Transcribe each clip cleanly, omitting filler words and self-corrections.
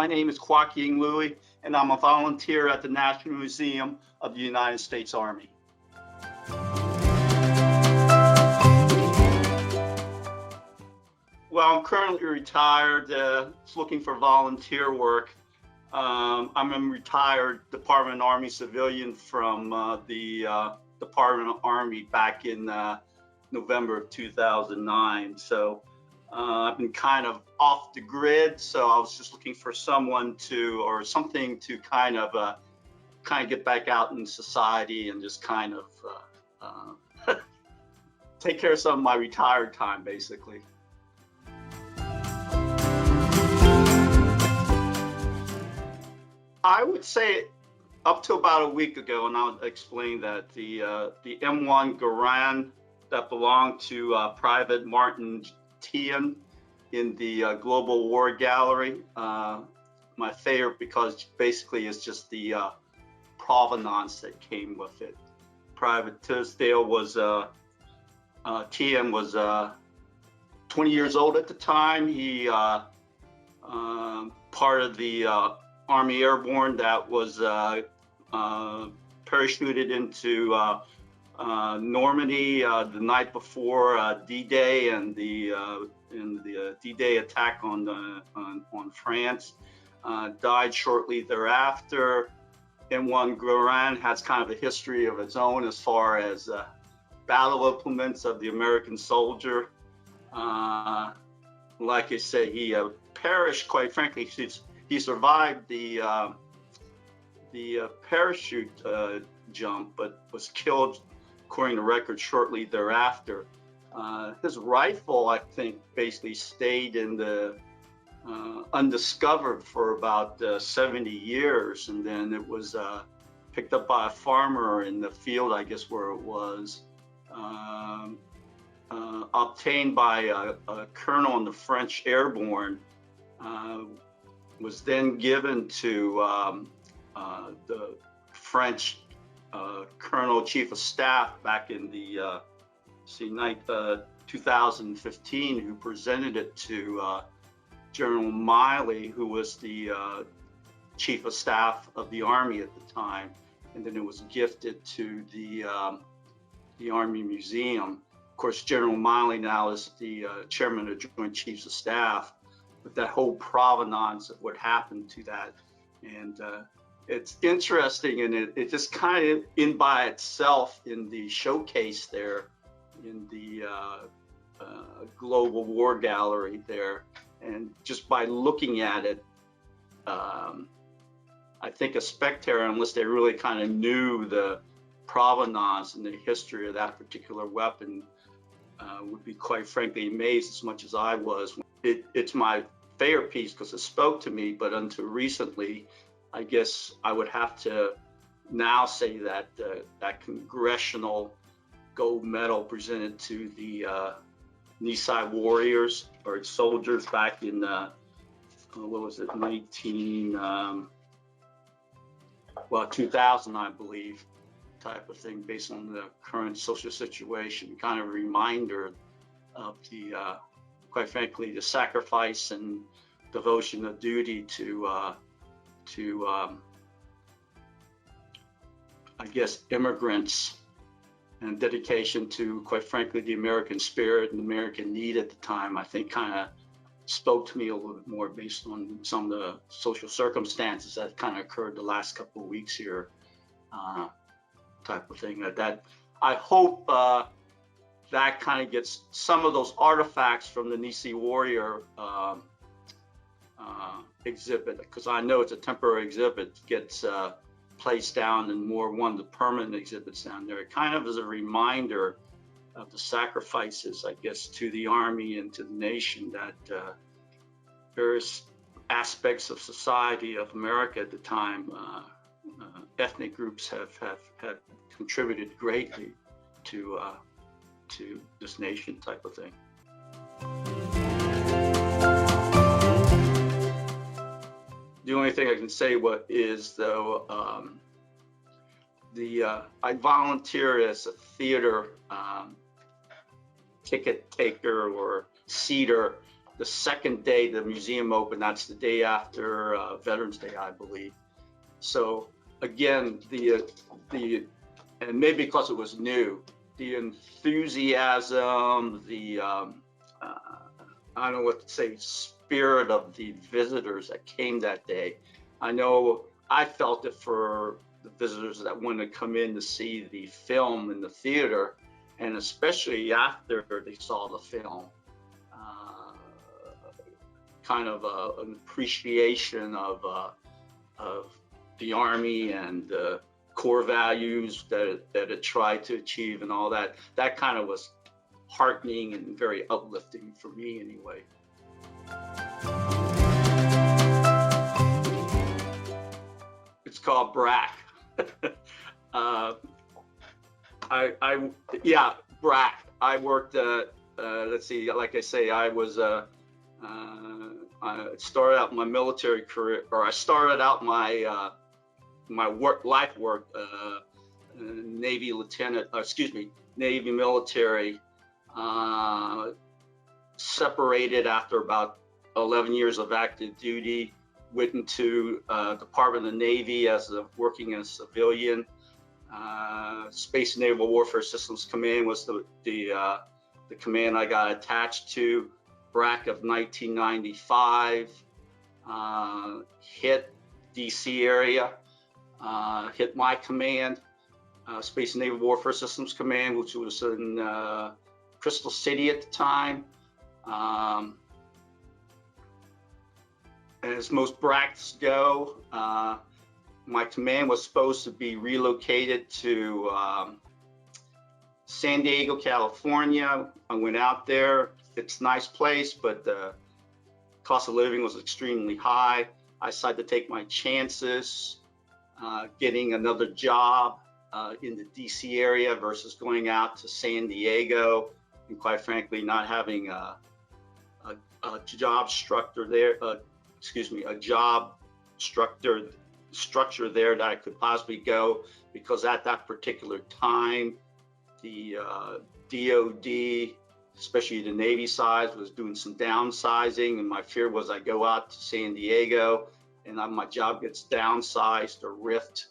My name is Kwok Ying Louie, and I'm a volunteer at the National Museum of the United States Army. Well, I'm currently retired, looking for volunteer work. I'm a retired Department of Army civilian from the Department of Army back in November of 2009. So I've been kind of off the grid. So I was just looking for someone or something to kind of get back out in society and just kind of take care of some of my retired time, basically. I would say up to about a week ago, and I'll explain that the M1 Garand that belonged to Private Martin Tian in the Global War Gallery. My favorite because basically it's just the provenance that came with it. Private Tisdale was Tian was 20 years old at the time. He part of the Army Airborne that was parachuted into Normandy the night before D-Day and the D-Day attack on France. Died shortly thereafter. M1 Garand has kind of a history of its own as far as battle implements of the American soldier. Like I said, he perished, quite frankly. He survived the parachute jump, but was killed, according to records, shortly thereafter. His rifle, I think, basically stayed in the undiscovered for about 70 years, and then it was picked up by a farmer in the field, I guess, where it was. Obtained by a colonel in the French Airborne, was then given to the French Colonel Chief of Staff back in the 2015, who presented it to General Miley, who was the Chief of Staff of the Army at the time, and then it was gifted to the Army Museum. Of course, General Miley now is the Chairman of the Joint Chiefs of Staff, but that whole provenance of what happened to that. And it's interesting, and it just kind of in by itself in the showcase there in the Global War Gallery there. And just by looking at it, I think a spectator, unless they really kind of knew the provenance and the history of that particular weapon, would be, quite frankly, amazed as much as I was. It's my favorite piece because it spoke to me, but until recently, I guess I would have to now say that that congressional gold medal presented to the Nisei warriors or soldiers back in what was it, 2000, I believe, type of thing, based on the current social situation, kind of a reminder of the, quite frankly, the sacrifice and devotion of duty to I guess, immigrants, and dedication to, quite frankly, the American spirit and American need at the time. I think kind of spoke to me a little bit more based on some of the social circumstances that kind of occurred the last couple of weeks here, type of thing. That I hope that kind of gets some of those artifacts from the Nisei Warrior exhibit, because I know it's a temporary exhibit, gets placed down in more one of the permanent exhibits down there. It kind of is a reminder of the sacrifices, I guess, to the Army and to the nation that various aspects of society of America at the time, ethnic groups have contributed greatly to this nation, type of thing. The only thing I can say is though, I volunteer as a theater ticket taker or seater the second day the museum opened. That's the day after Veterans Day, I believe. So again, and maybe because it was new, the enthusiasm, I don't know what to say, spirit of the visitors that came that day. I know I felt it for the visitors that wanted to come in to see the film in the theater, and especially after they saw the film, kind of an appreciation of the Army and the core values that it tried to achieve and all that. That kind of was heartening and very uplifting for me anyway. It's called BRAC. Yeah, BRAC. I worked let's see, like I say, I started out my military career, or I started out my my life work, Navy lieutenant, Navy military, separated after about 11 years of active duty, went into Department of the Navy working as a civilian. Space and Naval Warfare Systems Command was the command I got attached to. BRAC of 1995, hit DC area, hit my command, Space and Naval Warfare Systems Command, which was in Crystal City at the time. As most BRACs go, my command was supposed to be relocated to San Diego, California. I went out there. It's a nice place, but the cost of living was extremely high. I decided to take my chances, getting another job in the DC area versus going out to San Diego, and quite frankly, not having a job structure there, a job structure there that I could possibly go, because at that particular time, the DOD, especially the Navy side, was doing some downsizing, and my fear was I go out to San Diego and my job gets downsized or ripped.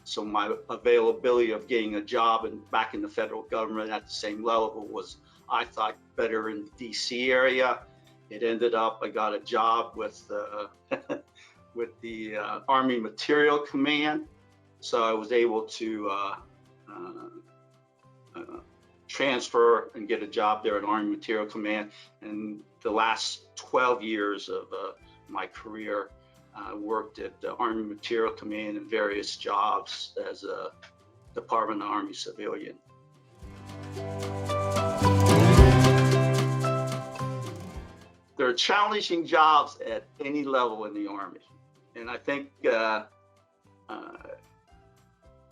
So my availability of getting a job back in the federal government at the same level was, I thought, better in the DC area. It ended up I got a job with the Army Material Command, so I was able to transfer and get a job there at Army Material Command. And the last 12 years of my career, worked at the Army Material Command in various jobs as a Department of the Army civilian. There are challenging jobs at any level in the Army. And I think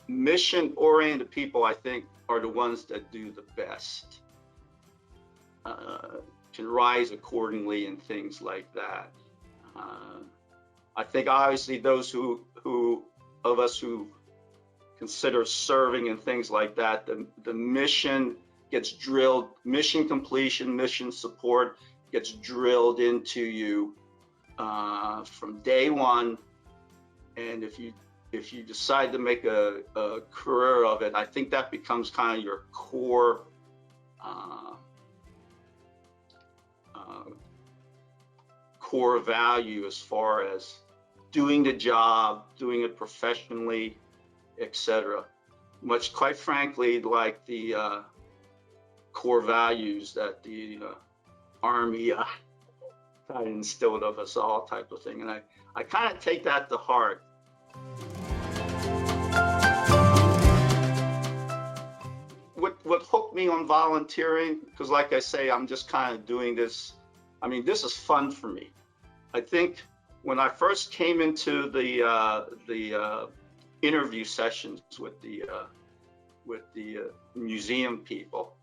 mission-oriented people, I think, are the ones that do the best, can rise accordingly and things like that. I think obviously those who of us who consider serving and things like that, the mission gets drilled, mission completion, mission support gets drilled into you from day one. And if you decide to make a career of it, I think that becomes kind of your core core value as far as doing the job, doing it professionally, etc. Much, quite frankly, like the core values that the Army kind of instilled of us all, type of thing. And I kind of take that to heart. What hooked me on volunteering, because like I say, I'm just kind of doing this. I mean, this is fun for me. I think when I first came into the interview sessions with the museum people,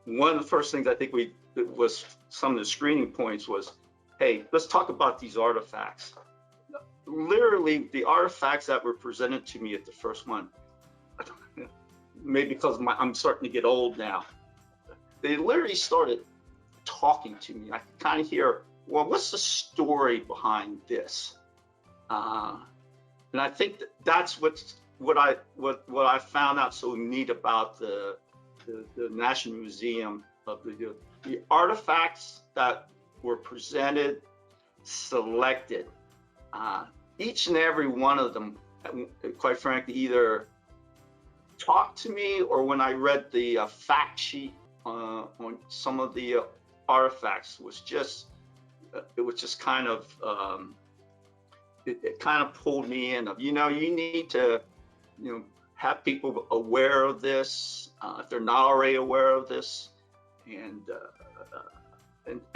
one of the first things I think was some of the screening points was, hey, let's talk about these artifacts. Literally, the artifacts that were presented to me at the first one, maybe because I'm starting to get old now, they literally started talking to me. I could kind of hear, well, what's the story behind this? And I think that's what I found out so neat about the National Museum of the artifacts that were presented, selected. Each and every one of them, quite frankly, either talked to me, or when I read the fact sheet on some of the artifacts, it was just kind of it kind of pulled me in. Of, you need to have people aware of this if they're not already aware of this, and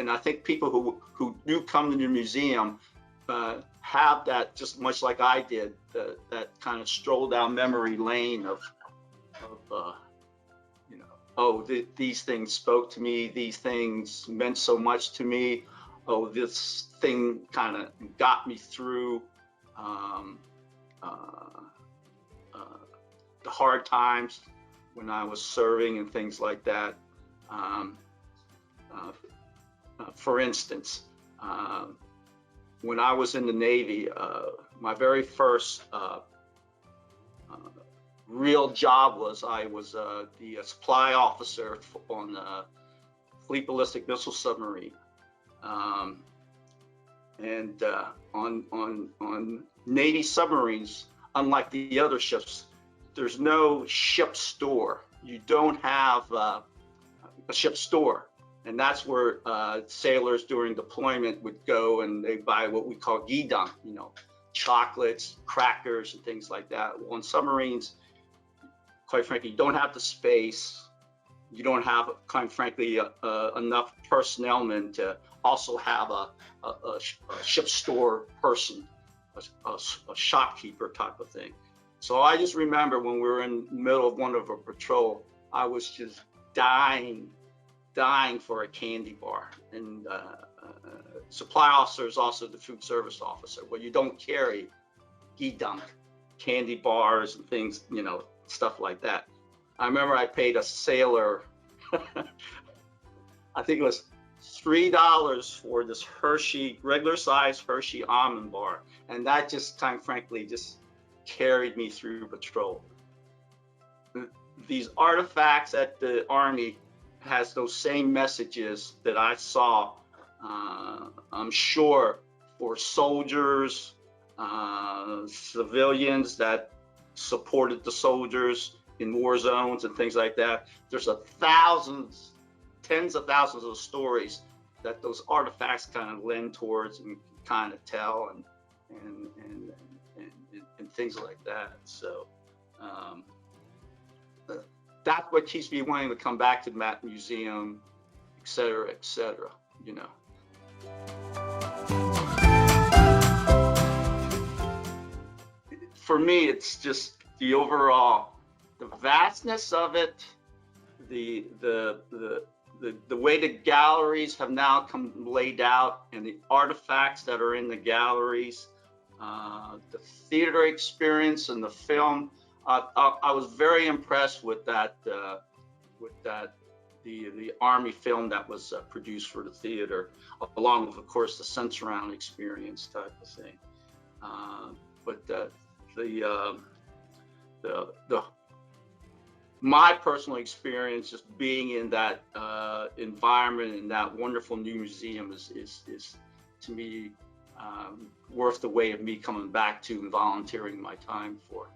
I think people who do come to the museum have that, just much like I did, that kind of stroll down memory lane of these things spoke to me, these things meant so much to me, this thing kind of got me through the hard times when I was serving and things like that. For instance, when I was in the Navy, my very first real job was I was the supply officer on the Fleet Ballistic Missile Submarine, and on Navy submarines, unlike the other ships, there's no ship store. You don't have a ship store, and that's where sailors during deployment would go and they buy what we call gidang, chocolates, crackers, and things like that. Well, on submarines, quite frankly, you don't have the space. You don't have, quite frankly, enough personnel men to also have a ship store person, a shopkeeper type of thing. So I just remember when we were in the middle of one of our patrol, I was just dying for a candy bar. And supply officer is also the food service officer. Well, you don't carry gidang, candy bars and things, stuff like that. I remember I paid a sailor, I think it was $3 for this Hershey, regular size Hershey almond bar. And that just, frankly, just carried me through patrol. These artifacts at the Army has those same messages that I saw, I'm sure, for soldiers, civilians that supported the soldiers in war zones and things like that. There's tens of thousands of stories that those artifacts kind of lend towards and kind of tell and things like that. So that's what keeps me wanting to come back to that museum, et cetera, et cetera, For me, it's just the overall, the vastness of it, the way the galleries have now come laid out, and the artifacts that are in the galleries, the theater experience and the film. I was very impressed with that, the Army film that was produced for the theater, along with, of course, the sense-around experience type of thing. My personal experience, just being in that environment in that wonderful new museum, is to me worth the wait of me coming back to and volunteering my time for.